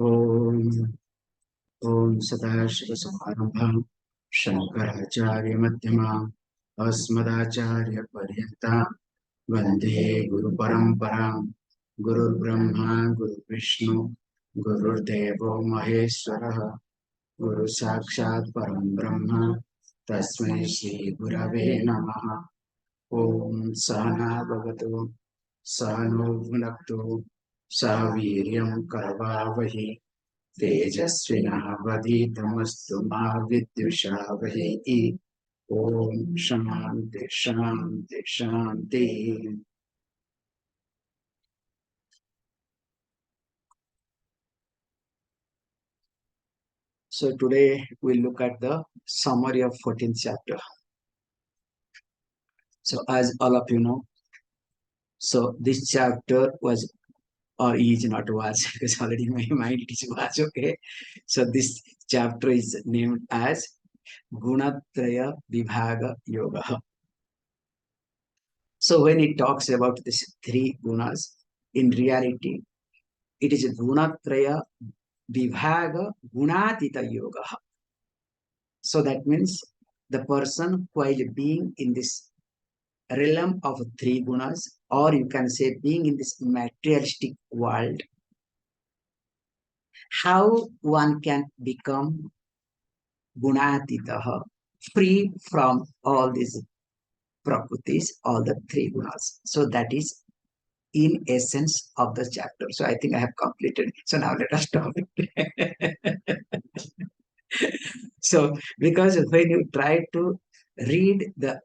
Om Om Sadashiva-Samarambham Shankaracharya-Madhyamam Asmadacharya-Paryantam Vande Guru-Paramparam Guru Brahma Guru Vishnu Guru Devo Maheshwara Guru Sakshat Param Brahma Tasmai Shri Gurave Namaha Om Sahana Bhavatu Sahano Bhunaktu Saviryam Karavavahi तेजस्विनावधीतमस्तु मा विद्विषावहै Om Shanti Shanti Shanti. So today we'll look at the summary of 14th chapter. So as all of you know, so this chapter was or is not was because already in my mind it is was, okay. So this chapter is named as Gunatraya Vibhaga Yoga. So when it talks about these three gunas, in reality, it is Gunatraya Vibhaga Gunatita Yoga. So that means the person while being in this realm of three gunas, or you can say being in this materialistic world, how one can become Gunatita, free from all these prakritis, all the three gunas. So that is in essence of the chapter. So I think I have completed. So now let us stop it. So because when you try to read the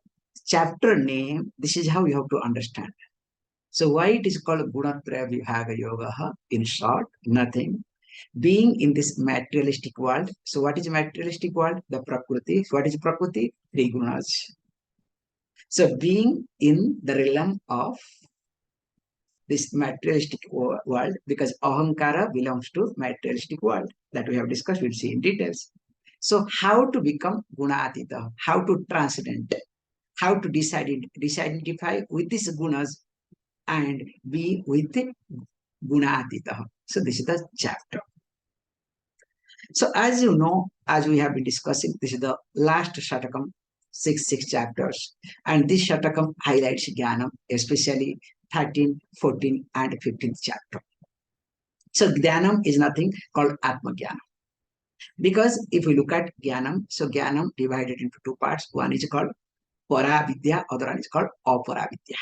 chapter name, this is how you have to understand. So why it is called Gunatraya Vibhaga Yoga? In short, nothing. Being in this materialistic world. So what is materialistic world? The Prakriti. What is Prakriti? Three gunas. So being in the realm of this materialistic world, because ahankara belongs to materialistic world that we have discussed, we'll see in details. So how to become gunatita, how to transcend, how to disidentify with these gunas and be with the gunatita. So this is the chapter. So as you know, as we have been discussing, this is the last shatakam, six chapters. And this shatakam highlights jnanam, especially 13, 14, and 15th chapter. So jnanam is nothing called atma jnanam. Because if we look at jnanam, so jnanam divided into two parts. One is called paravidya, other one is called aparavidya.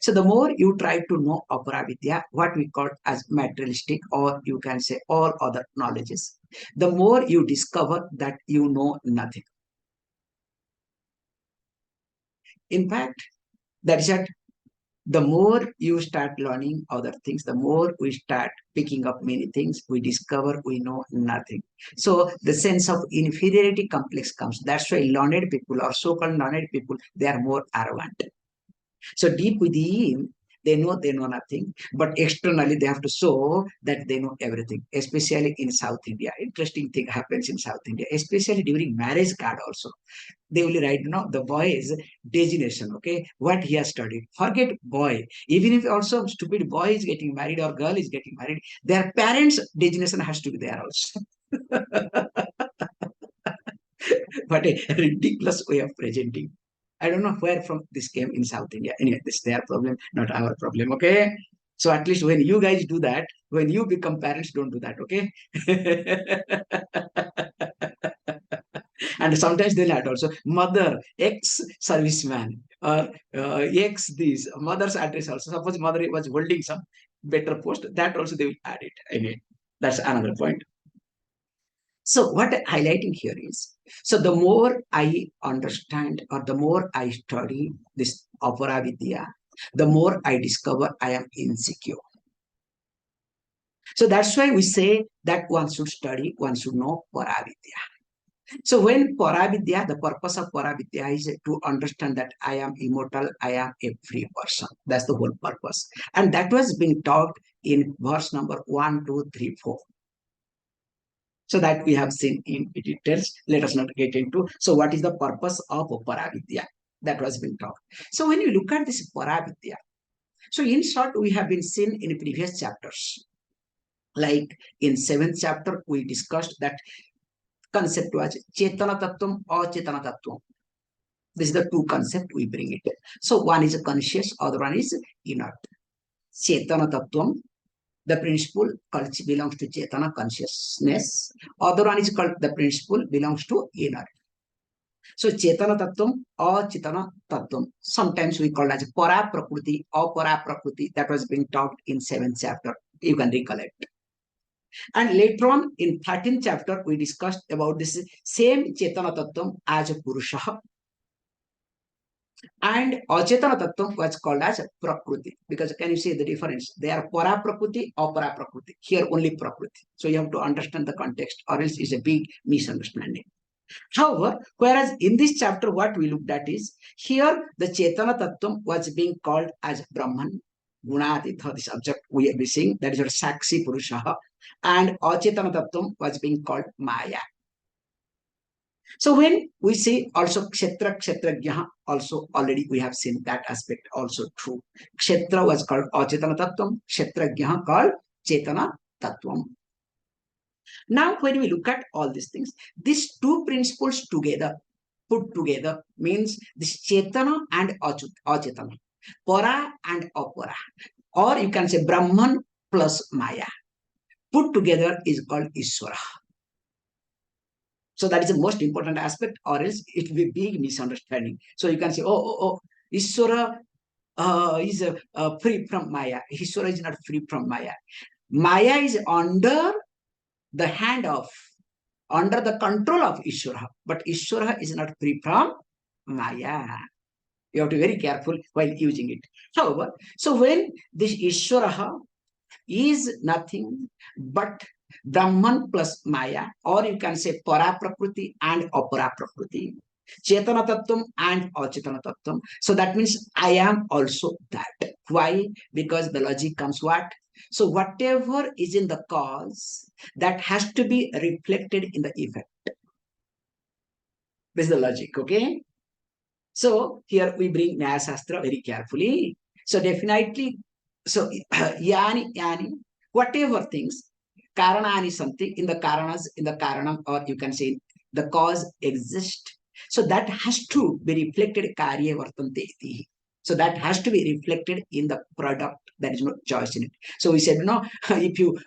So the more you try to know aparavidya, what we call as materialistic, or you can say all other knowledges, the more you discover that you know nothing. In fact, that is that the more you start learning other things, the more we start picking up many things, we discover we know nothing. So the sense of inferiority complex comes. That's why learned people or so-called learned people, they are more arrogant. So deep within, they know nothing, but externally they have to show that they know everything, especially in South India. Interesting thing happens in South India, especially during marriage card also. They will write, the boy is designation, okay, what he has studied. Forget boy. Even if also stupid boy is getting married or girl is getting married, their parents' designation has to be there also. What a ridiculous way of presenting. I don't know where from this came in South India. Anyway, this is their problem, not our problem, okay? So at least when you guys do that, when you become parents, don't do that, okay? And sometimes they'll add also mother, ex-serviceman, or ex this, mother's address also. Suppose mother was holding some better post, that also they will add it. Anyway, that's another point. So what I'm highlighting here is, so the more I understand or the more I study this aparavidya, the more I discover I am insecure. So that's why we say that one should study, one should know paravidya. So when paravidya, the purpose of paravidya is to understand that I am immortal, I am a free person. That's the whole purpose. And that was being taught in verse number 1, 2, 3, 4. So that we have seen in details. Let us not get into. So what is the purpose of paravidya? That was being taught. So when you look at this paravidya, so in short, we have been seen in previous chapters. Like in 7th chapter, we discussed that concept was Chetana Tattvam or Chetana Tattvam. This is the two concept we bring it. So one is conscious, other one is inert. Chetana Tattvam, the principle belongs to Chetana consciousness. Other one is called the principle belongs to inert. So Chetana Tattvam or Chetana Tattvam. Sometimes we call it as Para Prakriti or Para Prakriti. That was being taught in 7th chapter. You can recollect. And later on in 13th chapter, we discussed about this same Chetana Tattvam as Purusha. And Achetana Tattvam was called as Prakriti. Because can you see the difference? They are Para Prakriti or Para Prakriti. Here only Prakriti. So you have to understand the context or else it's a big misunderstanding. However, whereas in this chapter, what we looked at is here the Chetana Tattvam was being called as Brahman, Gunatitha, this object we are seeing, that is your Sakshi Purusha, and Achetana Tattvam was being called Maya. So when we say also Kshetra, Kshetrajna, also already we have seen that aspect also true. Kshetra was called Achetana Tattvam, Kshetrajna called Chetana Tattvam. Now, when we look at all these things, these two principles together, put together, means this Chetana and Achetana, Para and Apara, or you can say Brahman plus Maya, put together is called Ishvara. So that is the most important aspect, or else it will be big misunderstanding. So you can say, Ishvara is free from Maya. Ishvara is not free from Maya. Maya is under the hand of, under the control of Ishvara, but Ishvara is not free from Maya. You have to be very careful while using it. However, so when this Ishvara is nothing but Brahman plus Maya, or you can say Para Prakriti and Apara Prakriti, Chetana Tattvam and Achetana Tattvam. So that means I am also that. Why? Because the logic comes what? So whatever is in the cause, that has to be reflected in the effect. This is the logic, okay? So here we bring Nyaya Shastra very carefully. So definitely, so yani, whatever things, karanani something in the karanas, in the karanam, or you can say the cause exists. So that has to be reflected karya vartante iti. So that has to be reflected in the product. There is no choice in it. So we said, if you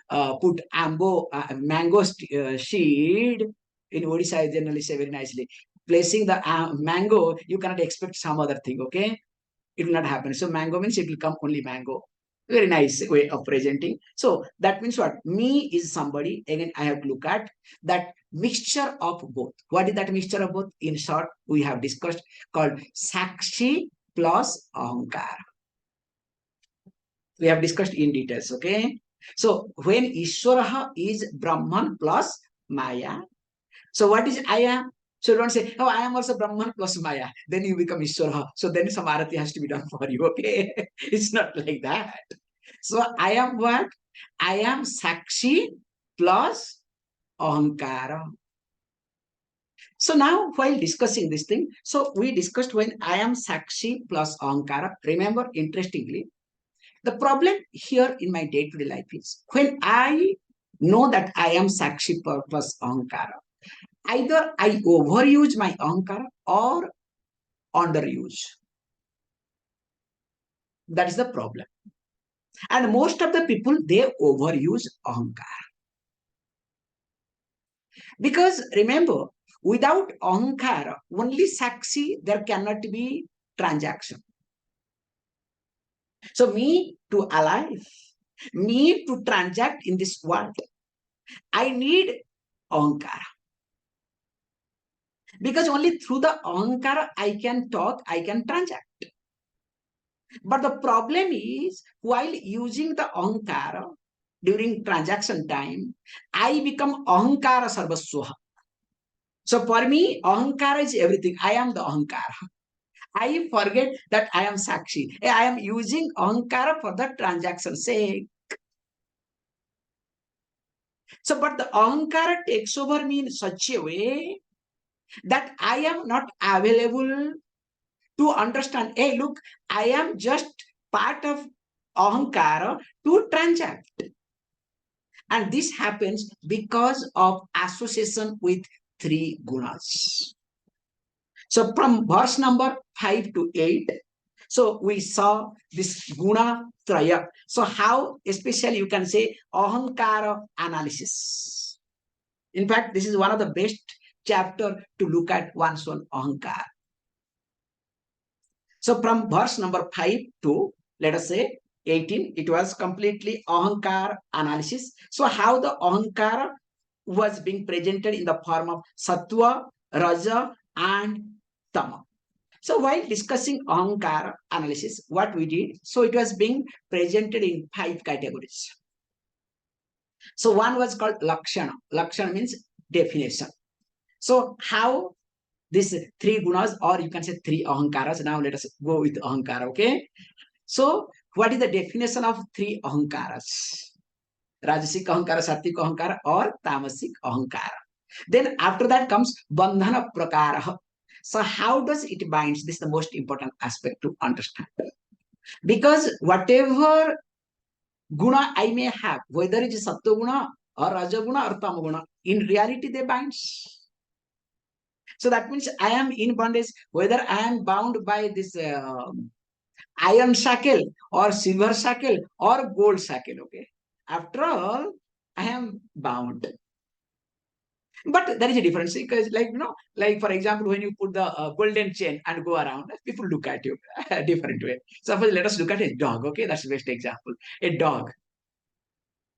put mango seed in Odisha, I generally say very nicely, placing the mango, you cannot expect some other thing, okay? It will not happen. So mango means it will come only mango. Very nice way of presenting. So that means what? Me is somebody. Again, I have to look at that mixture of both. What is that mixture of both? In short, we have discussed called Sakshi plus Ahankara. We have discussed in details, okay? So when Ishvara is Brahman plus Maya, so what is I am? So don't say, oh, I am also Brahman plus Maya. Then you become Ishvara. So then some arati has to be done for you, okay? It's not like that. So I am what? I am Sakshi plus Ahankara. So now while discussing this thing, so we discussed when I am Sakshi plus Ahankara. Remember, interestingly, the problem here in my day-to-day life is when I know that I am Sakshi plus Ahankara, either I overuse my Ahankara or underuse. That is the problem. And most of the people, they overuse Ahankara. Because remember, without Ahankara, only Sakshi, there cannot be transaction. So me to alive, me to transact in this world, I need Ahankara. Because only through the Ahankara I can talk, I can transact. But the problem is, while using the Ahankara during transaction time, I become Ahankara Sarvaswaha. So for me, Ahankara is everything. I am the Ahankara. I forget that I am Sakshi. I am using Ahankara for the transaction sake. So, but the Ahankara takes over me in such a way that I am not available to understand. Hey, look, I am just part of Ahankara to transact. And this happens because of association with three gunas. So from verse number 5 to 8, so we saw this guna traya. So how especially you can say ahankara analysis. In fact, this is one of the best chapter to look at one's own ahankara. So from verse number 5 to, let us say, 18, it was completely ahankara analysis. So how the ahankara was being presented in the form of sattva, raja, and tama. So while discussing ahankara analysis, what we did, so it was being presented in 5 categories. So one was called lakshana. Lakshana means definition. So how these three gunas, or you can say three ahankaras. Now let us go with ahankara, okay? So what is the definition of three ahankaras? Rajasic ahankara, sattvic ahankara, or tamasic ahankara. Then after that comes bandhana prakara. So how does it binds? This is the most important aspect to understand. Because whatever guna I may have, whether it is sattva guna or raja guna or tama guna, in reality they binds. So that means I am in bondage, whether I am bound by this iron shackle or silver shackle or gold shackle. Okay. After all, I am bound. But there is a difference because, like, like for example, when you put the golden chain and go around, people look at you a different way. Suppose let us look at a dog. Okay, that's the best example. A dog.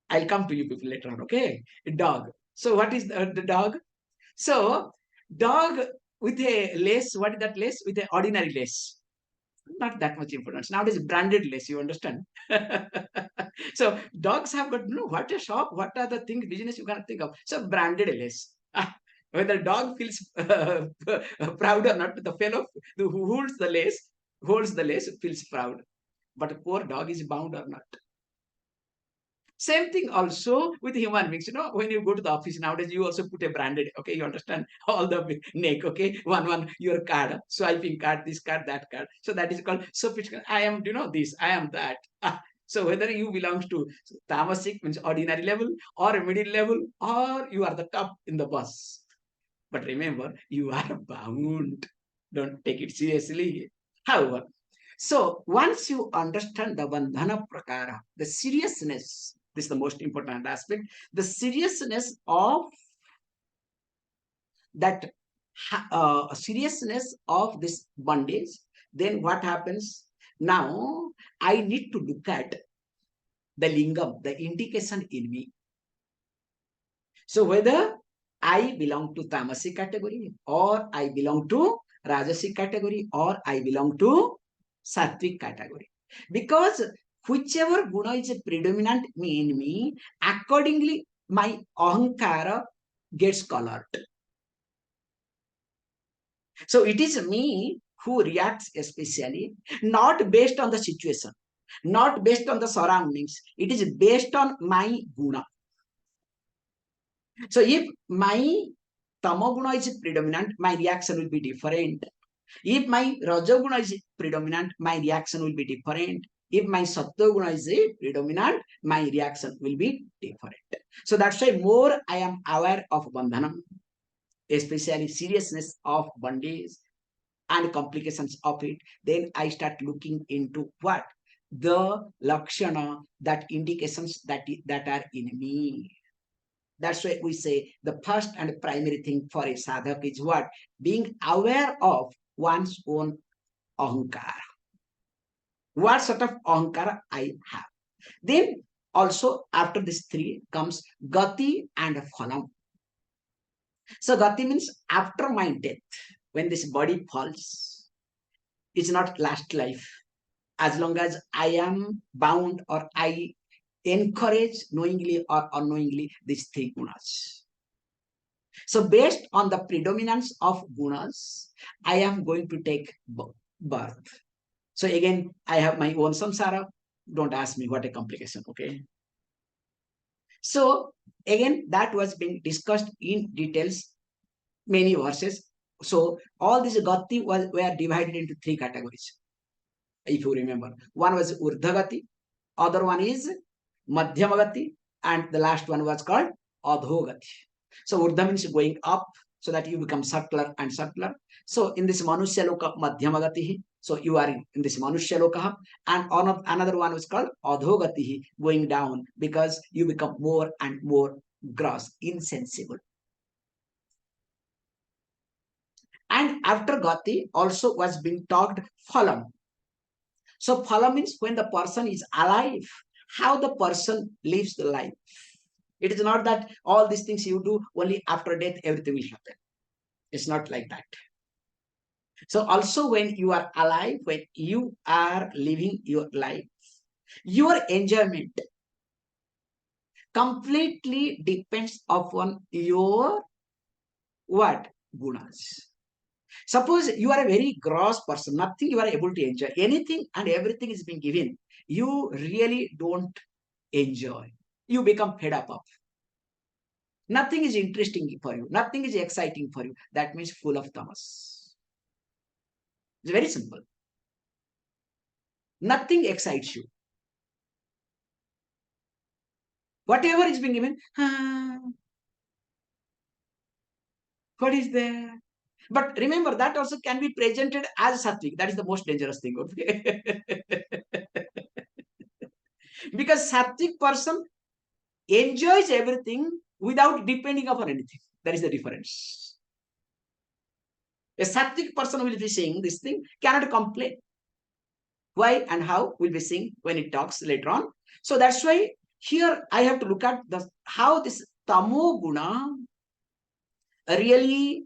I'll come to you people later on. Okay, a dog. So what is the dog? So dog with a lace. What is that lace? With an ordinary lace. Not that much importance. Nowadays, branded lace, you understand? So dogs have got, what a shop, what are the things, business you cannot think of. So branded lace. Whether dog feels proud or not, the fellow who holds the lace, feels proud. But poor dog is bound or not. Same thing also with human beings. When you go to the office nowadays, you also put a branded, okay, you understand, all the neck, okay, one, your card, swiping card, this card, that card. So that is called sophisticated. I am, this, I am that. So whether you belong to tamasic, means ordinary level, or middle level, or you are the top in the bus. But remember, you are bound. Don't take it seriously. However, so once you understand the bandhana prakara, the seriousness, this is the most important aspect, the seriousness of that seriousness of this bondage, then what happens? Now I need to look at the lingam, the indication in me. So whether I belong to tamasic category, or I belong to rajasic category, or I belong to sattvic category. Because whichever guna is predominant in me, accordingly my ahankara gets colored. So it is me who reacts especially, not based on the situation, not based on the surroundings. It is based on my guna. So if my tamoguna is predominant, my reaction will be different. If my rajoguna is predominant, my reaction will be different. If my sattva is predominant, my reaction will be different. So that's why more I am aware of bandhanam, especially seriousness of bondage and complications of it, then I start looking into what? The lakshana, that indications that are in me. That's why we say the first and primary thing for a sadhak is what? Being aware of one's own ahankara. What sort of ahankara I have. Then also after this three comes gati and phalam. So gati means after my death, when this body falls, it's not last life. As long as I am bound or I encourage knowingly or unknowingly these three gunas. So based on the predominance of gunas, I am going to take birth. So again, I have my own samsara. Don't ask me what a complication, okay? So again, that was being discussed in details, many verses. So all these gati were divided into three categories. If you remember, one was urdhagati, other one is madhyamagati, and the last one was called adhogati. So urdhva means going up, so that you become subtler and subtler. So in this manushya loka madhyamagati, so you are in this manushya loka, and on another one was called adhogati, going down, because you become more and more gross, insensible. And after gati also was being talked phalam. So phala means when the person is alive, how the person lives the life. It is not that all these things you do only after death everything will happen. It's not like that. So also when you are alive, when you are living your life, your enjoyment completely depends upon your what? Gunas. Suppose you are a very gross person, nothing you are able to enjoy. Anything and everything is being given. You really don't enjoy. You become fed up of. Nothing is interesting for you. Nothing is exciting for you. That means full of tamas. It's very simple. Nothing excites you. Whatever is being given, what is there? But remember, that also can be presented as sattvic. That is the most dangerous thing. Okay? Because sattvic person enjoys everything without depending upon anything. That is the difference. A sattvic person will be saying this thing, cannot complain. Why and how will be seen when it talks later on. So that's why here I have to look at how this tamo guna really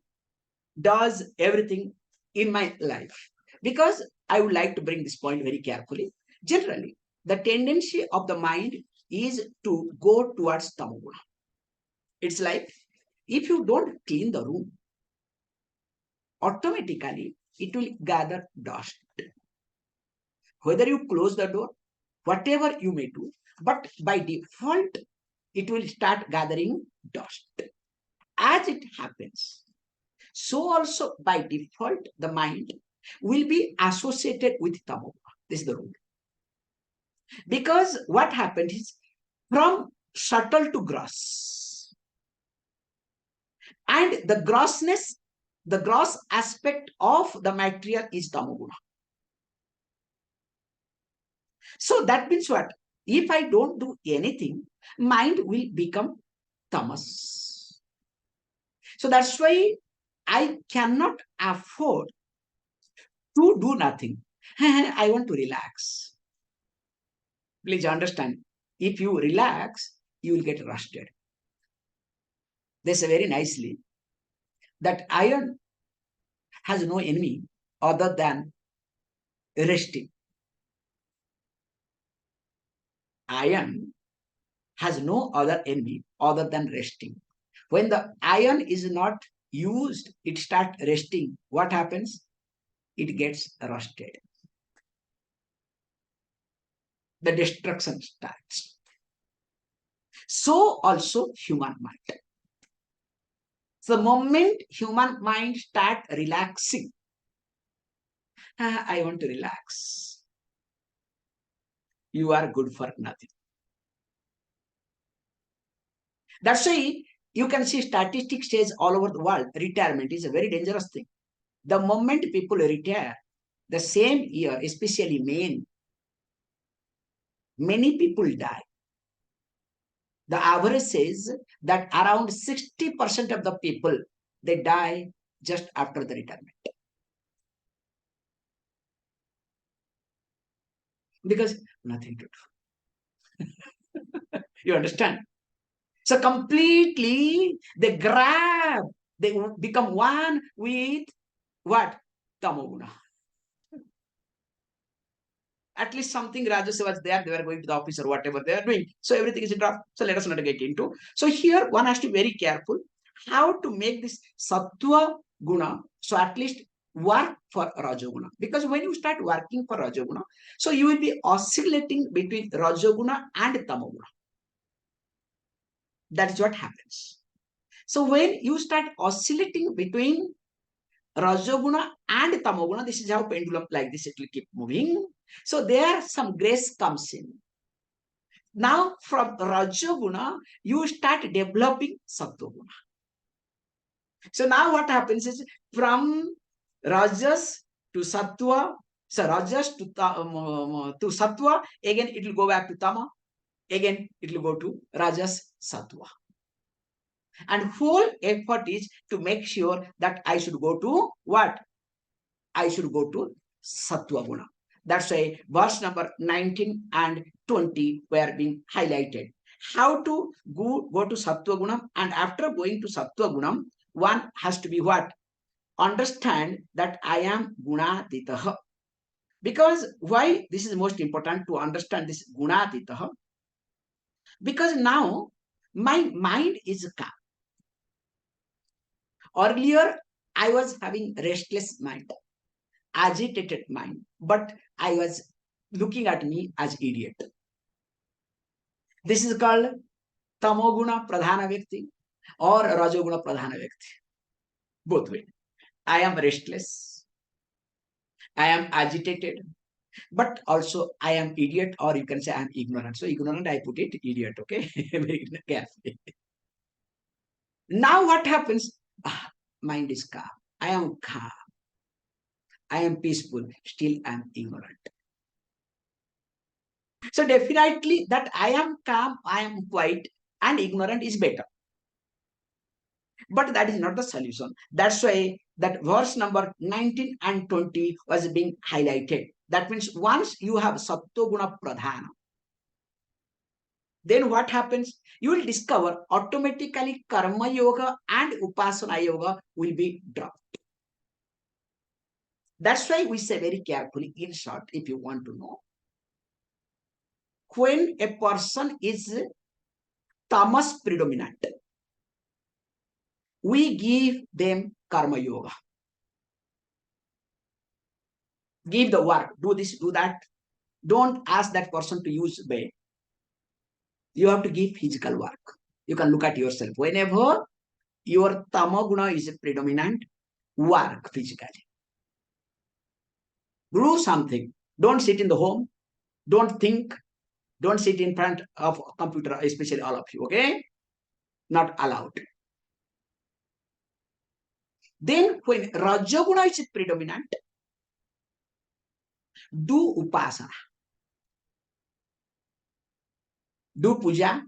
does everything in my life. Because I would like to bring this point very carefully. Generally, the tendency of the mind is to go towards tamoguna. It's like if you don't clean the room, automatically it will gather dust. Whether you close the door, whatever you may do, but by default, it will start gathering dust. As it happens, so also by default, the mind will be associated with tamoguna. This is the rule. Because what happened is from subtle to gross. And the grossness, the gross aspect of the material is tamoguna. So that means what? If I don't do anything, mind will become tamas. So that's why I cannot afford to do nothing. I want to relax. Please understand, if you relax, you will get rusted. They say very nicely that iron has no enemy other than resting. Iron has no other enemy other than resting. When the iron is not used, it starts resting. What happens? It gets rusted. The destruction starts. So also human mind. So the moment human mind start relaxing, I want to relax. You are good for nothing. That's why you can see statistics says all over the world, retirement is a very dangerous thing. The moment people retire, the same year, especially men, many people die. The average says that around 60% of the people, they die just after the retirement. Because nothing to do. You understand? So completely they grab, they become one with what? Tamoguna. At least something Rajas was there, they were going to the office or whatever they are doing. So everything is in draft. So let us not get into. So here one has to be very careful how to make this Sattva Guna. So at least work for Rajoguna. Because when you start working for Rajoguna, so you will be oscillating between Rajoguna and Tamoguna. That is what happens. So when you start oscillating between Rajoguna and Tamoguna, this is how pendulum like this, it will keep moving. So there some grace comes in. Now from Rajaguna, you start developing Sattva-guna. So now what happens is from Rajas to Sattva, so Rajas to Sattva, again it will go back to Tama, again it will go to Rajas Sattva. And whole effort is to make sure that I should go to what? I should go to Sattva Guna. That's why verse number 19 and 20 were being highlighted. How to go to Sattva Guna, and after going to Sattva Guna, one has to be what? Understand that I am Gunatitaha. Because why this is most important to understand this Gunatitaha? Because now my mind is calm. Earlier, I was having restless mind, agitated mind, but I was looking at me as idiot. This is called Tamoguna Pradhana Vyakti or Rajoguna Pradhana Vyakti. Both ways. I am restless, I am agitated, but also I am idiot, or you can say I am ignorant. So ignorant, I put it idiot, okay? Very carefully. Now what happens? Mind is calm. I am calm. I am peaceful. Still I am ignorant. So definitely that I am calm, I am quiet and ignorant is better. But that is not the solution. That's why that verse number 19 and 20 was being highlighted. That means once you have Sattva-guna Pradhana, then what happens? You will discover automatically Karma Yoga and Upasana Yoga will be dropped. That's why we say very carefully, in short, if you want to know, when a person is tamas predominant, we give them Karma Yoga. Give the work, do this, do that. Don't ask that person to use way. You have to give physical work. You can look at yourself. Whenever your tamaguna is predominant, work physically. Do something. Don't sit in the home. Don't think. Don't sit in front of a computer, especially all of you, okay? Not allowed. Then when Rajaguna is predominant, do upasana. Do puja.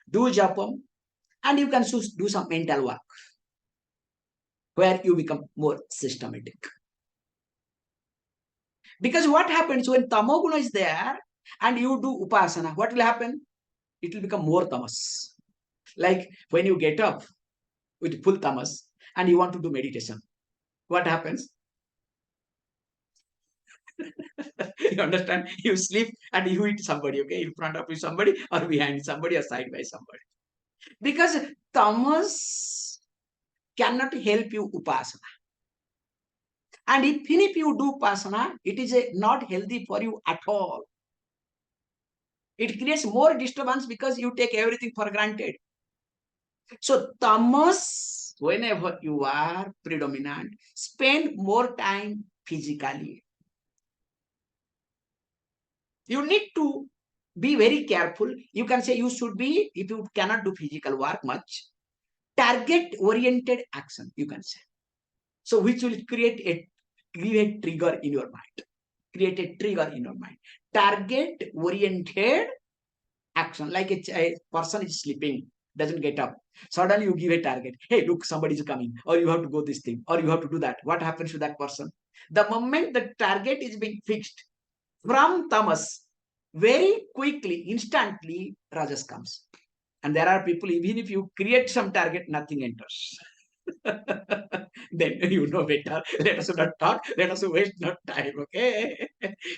Do japam. And you can do some mental work where you become more systematic. Because what happens when tamoguna is there and you do upasana, what will happen? It will become more tamas. Like when you get up with full tamas and you want to do meditation, what happens? You understand? You sleep and you hit somebody, okay? In front of you somebody, or behind somebody, or side by somebody. Because tamas cannot help you upasana. And even if you do upasana, it is not healthy for you at all. It creates more disturbance because you take everything for granted. So tamas, whenever you are predominant, spend more time physically. You need to be very careful. You can say you should be, if you cannot do physical work much, target-oriented action, you can say. So which will create a trigger in your mind. Create a trigger in your mind. Target-oriented action. Like a person is sleeping, doesn't get up. Suddenly you give a target. Hey, look, somebody is coming. Or you have to go this thing. Or you have to do that. What happens to that person? The moment the target is being fixed from tamas, very quickly, instantly, rajas comes. And there are people, even if you create some target, nothing enters. Then you know better. Let us not talk. Let us waste not time. Okay.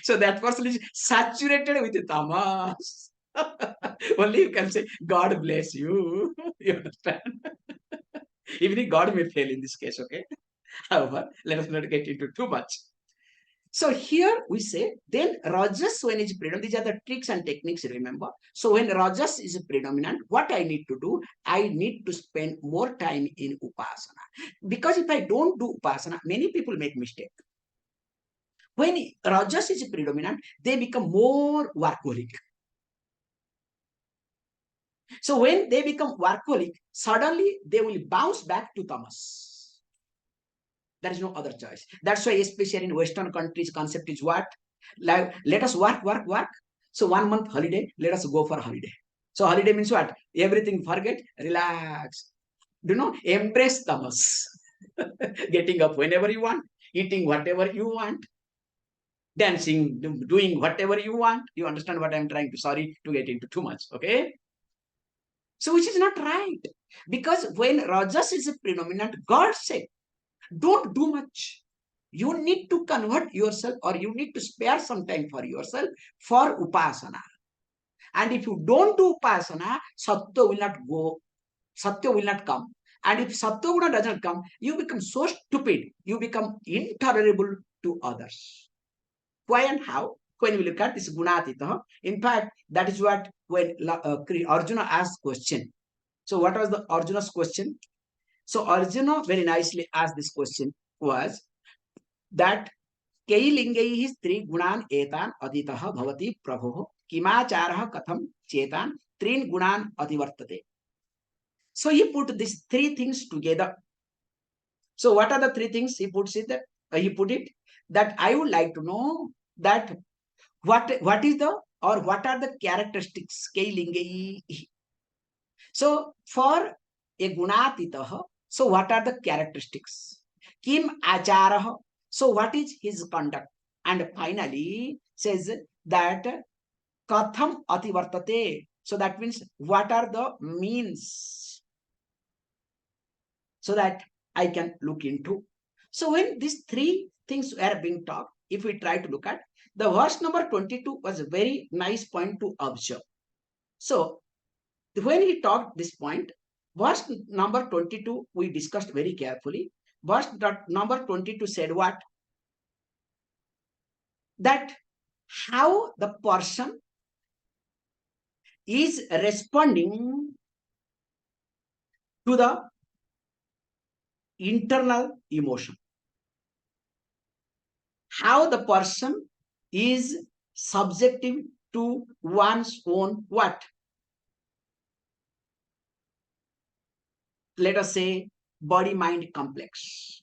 So that person is saturated with tamas. Only you can say, God bless you. You understand? Even if God may fail in this case, okay? However, let us not get into too much. So here we say, then Rajas when is predominant, these are the tricks and techniques, remember. So when Rajas is predominant, what I need to do? I need to spend more time in Upasana. Because if I don't do Upasana, many people make mistake. When Rajas is predominant, they become more workaholic. So when they become workaholic, suddenly they will bounce back to tamas. There is no other choice. That's why, especially in Western countries, concept is what? Like, let us work, work, work. So 1 month holiday, let us go for holiday. So holiday means what? Everything forget, relax. Do not embrace tamas. Getting up whenever you want, eating whatever you want, dancing, doing whatever you want. You understand what I'm trying to? Sorry to get into too much. Okay. So which is not right. Because when Rajas is a predominant, God said, don't do much. You need to convert yourself, or you need to spare some time for yourself for upasana. And if you don't do upasana, Satya will not go, Satya will not come. And if Satya Guna doesn't come, you become so stupid, you become intolerable to others. Why and how? When we look at this Gunatita, in fact, that is what when Arjuna asked question. So what was the Arjuna's question? So Arjuna very nicely asked this question was that कैलिंगैः स्त्रीगुणान् एतान् अतीतः भवति प्रभोः किमाचारः कथं चेतान् त्रीन् गुणान् अतिवर्तते. So he put these three things together. So what are the three things he puts it? He put it that I would like to know that what is the or what are the characteristics कैलिंगैः. So for a gunatitah, so what are the characteristics? Kim acharah, so what is his conduct? And finally says that katham ativartate, so that means what are the means, so that I can look into. So when these three things are being taught, if we try to look at the verse number 22 was a very nice point to observe. So when he taught this point, verse number 22 we discussed very carefully. Verse number 22 said what? That how the person is responding to the internal emotion. How the person is subjective to one's own what? Let us say body-mind complex.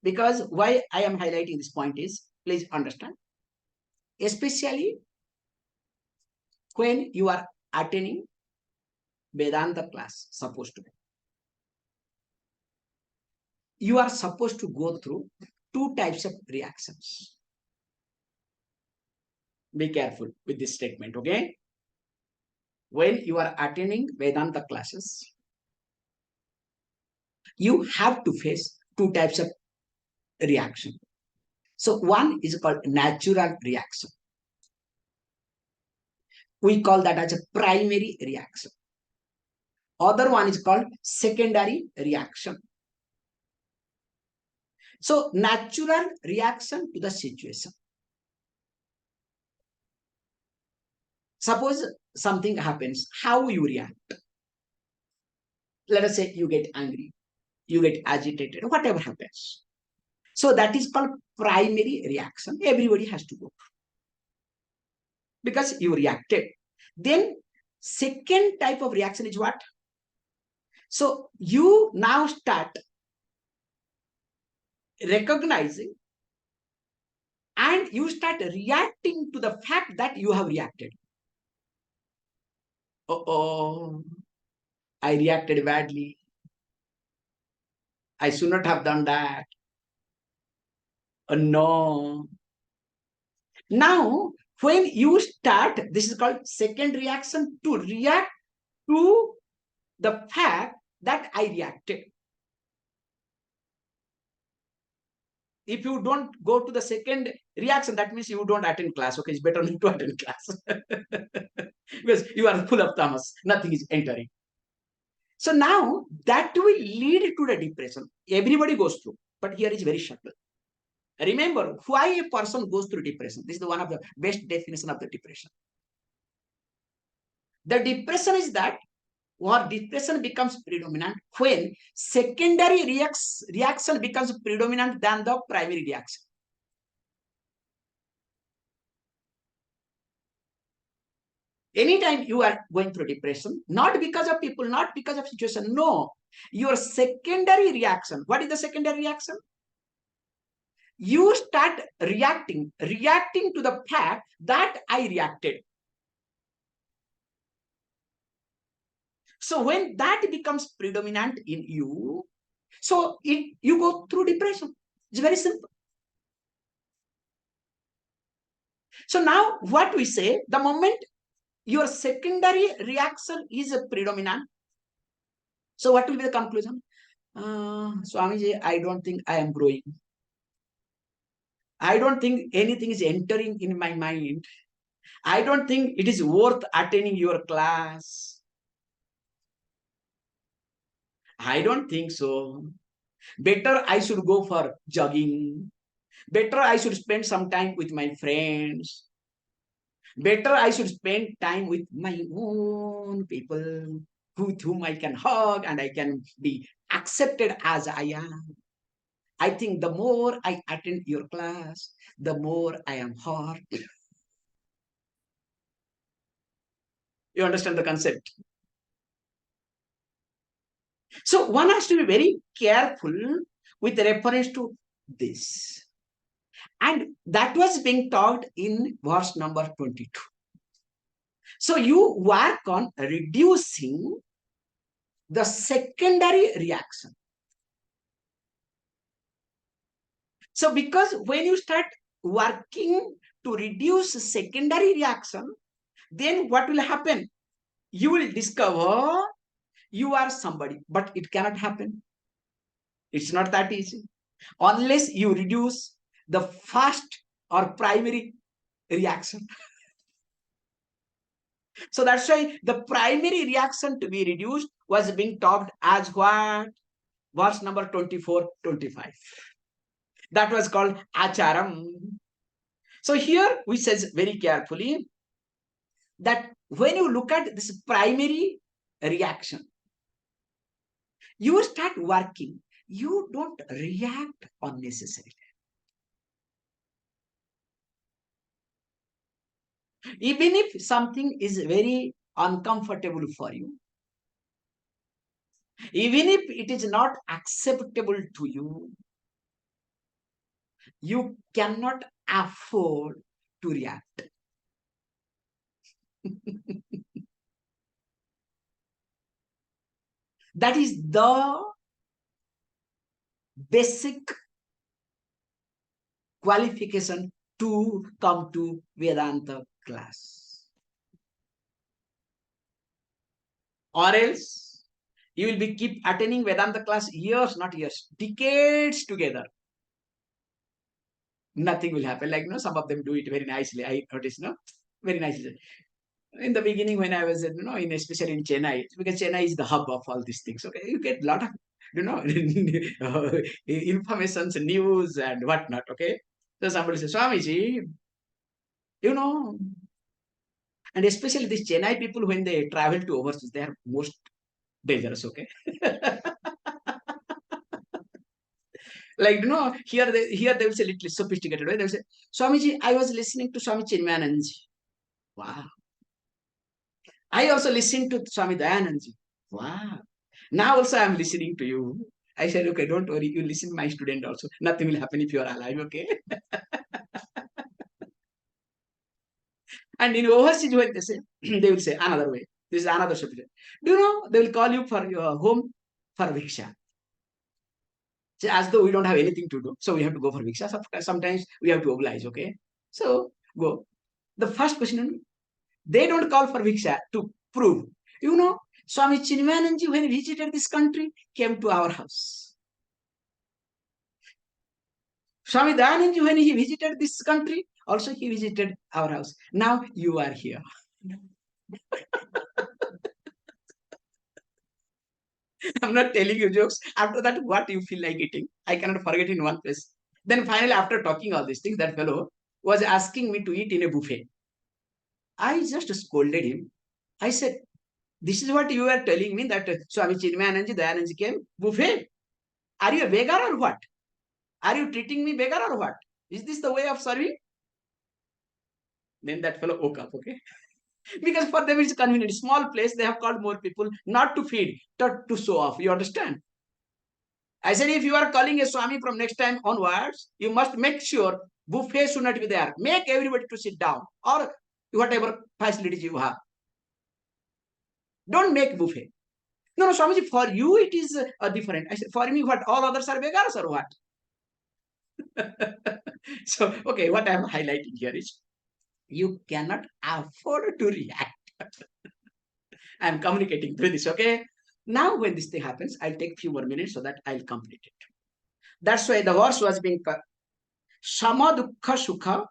Because why I am highlighting this point is, please understand, especially when you are attending Vedanta class, supposed to be, you are supposed to go through two types of reactions. Be careful with this statement, okay? When you are attending Vedanta classes, you have to face two types of reaction. So one is called natural reaction. We call that as a primary reaction. Other one is called secondary reaction. So natural reaction to the situation. Suppose something happens, how you react? Let us say you get angry, you get agitated, whatever happens. So that is called primary reaction. Everybody has to go through because you reacted. Then second type of reaction is what? So you now start recognizing and you start reacting to the fact that you have reacted. Oh, I reacted badly. I should not have done that. Oh, no. Now, when you start, this is called second reaction, to react to the fact that I reacted. If you don't go to the second reaction, that means you don't attend class. Okay, it's better not to attend class because you are full of tamas. Nothing is entering. So now that will lead to the depression. Everybody goes through, but here is very subtle. Remember why a person goes through depression. This is one of the best definition of the depression. The depression is that, or depression becomes predominant when secondary reaction becomes predominant than the primary reaction. Anytime you are going through depression, not because of people, not because of situation, no. Your secondary reaction. What is the secondary reaction? You start reacting to the fact that I reacted. So when that becomes predominant in you, so you go through depression. It's very simple. So now what we say, the moment your secondary reaction is predominant, so what will be the conclusion? Swamiji, I don't think I am growing. I don't think anything is entering in my mind. I don't think it is worth attending your class. I don't think so. Better I should go for jogging. Better I should spend some time with my friends. Better I should spend time with my own people with whom I can hug and I can be accepted as I am. I think the more I attend your class, the more I am hurt. You understand the concept? So one has to be very careful with reference to this. And that was being taught in verse number 22. So you work on reducing the secondary reaction. So because when you start working to reduce secondary reaction, then what will happen? You will discover you are somebody, but it cannot happen. It's not that easy. Unless you reduce the first or primary reaction. So that's why the primary reaction to be reduced was being talked as what? Verse number 24, 25. That was called acharam. So here we says very carefully that when you look at this primary reaction, you start working. You don't react unnecessarily. Even if something is very uncomfortable for you, even if it is not acceptable to you, you cannot afford to react. That is the basic qualification to come to Vedanta class. Or else you will be keep attending Vedanta class years, not years, decades together. Nothing will happen. Like, some of them do it very nicely. I noticed, very nicely. In the beginning, when I was, especially in Chennai, because Chennai is the hub of all these things. Okay, you get a lot of, information, news, and whatnot. Okay, so somebody says, Swamiji, you know, and especially these Chennai people, when they travel to overseas, they are most dangerous. Okay, like here they will say little sophisticated way. They will say, Swamiji, I was listening to Swami Chinmayananji. Wow. I also listened to Swami Dayanandji. Wow. Now also I'm listening to you. I said, okay, don't worry. You listen to my student also. Nothing will happen if you are alive, okay? And in overseas, when they say, they will say another way. This is another subject. Do you know, they will call you for your home for Viksha. So as though we don't have anything to do. So we have to go for Viksha. Sometimes we have to oblige, okay? So go. The first question, they don't call for Viksha to prove. Swami Chinmayananji, when he visited this country, came to our house. Swami Dayananji, when he visited this country, also he visited our house. Now you are here. I'm not telling you jokes. After that, what you feel like eating, I cannot forget in one place. Then finally, after talking all these things, that fellow was asking me to eat in a buffet. I just scolded him. I said, this is what you are telling me that Swami Chinmayananji, Dayananji came buffet. Are you a beggar or what? Are you treating me beggar or what? Is this the way of serving? Then that fellow woke up, okay? Because for them it's convenient. Small place, they have called more people, not to feed, not to show off. You understand? I said, if you are calling a Swami from next time onwards, you must make sure buffet should not be there. Make everybody to sit down or whatever facilities you have. Don't make buffet. No, no, Swamiji, for you it is different. I said, for me, what? All others are beggars or what? So, okay, what I am highlighting here is you cannot afford to react. I am communicating through this, okay? Now, when this thing happens, I'll take few more minutes so that I'll complete it. That's why the verse was being Sama Dukkha Sukha,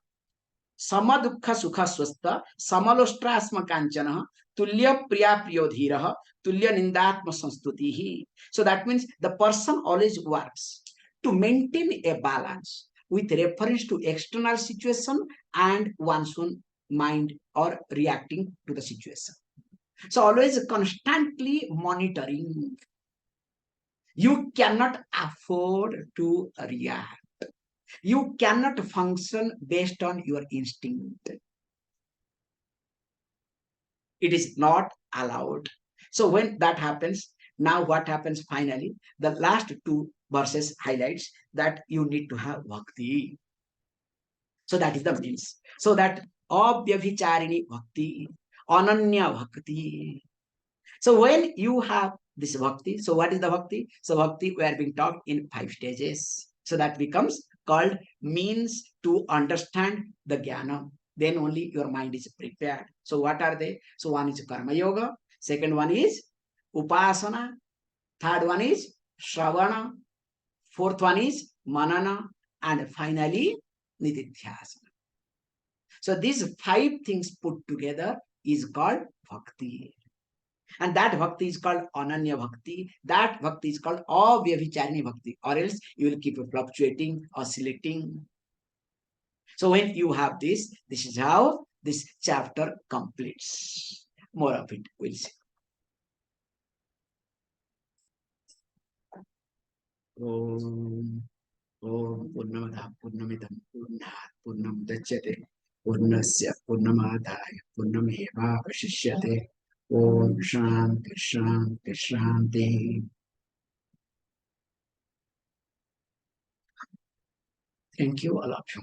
Sama Dukkha Sukha Swasta, Samalostra Kanchana, Tulya Priya Priyodhira, Tulya Nindatma Sanstutihi. So that means the person always works to maintain a balance with reference to external situation and one's own mind or reacting to the situation. So always constantly monitoring. You cannot afford to react. You cannot function based on your instinct. It is not allowed. So when that happens, now what happens finally? The last two verses highlights that you need to have bhakti. So that is the means. So that abhyabhicharini bhakti, ananya bhakti. So when you have this bhakti, so what is the bhakti? So bhakti we are being taught in 5 stages. So that becomes called means to understand the jnana. Then only your mind is prepared. So what are they? So one is karma yoga, second one is upasana, third one is shravana, fourth one is manana, and finally nididhyasana. So these 5 things put together is called bhakti. And that bhakti is called ananya bhakti. That bhakti is called avyabhicharini bhakti. Or else you will keep fluctuating, oscillating. So when you have this is how this chapter completes. More of it we'll see. Om Purnamada Purnamidam Purnat Purnam Dachyate Purnasya Purnamadaya Purnameva Vashishyate. Om Shanti Shanti Shanti. Thank you, all of you.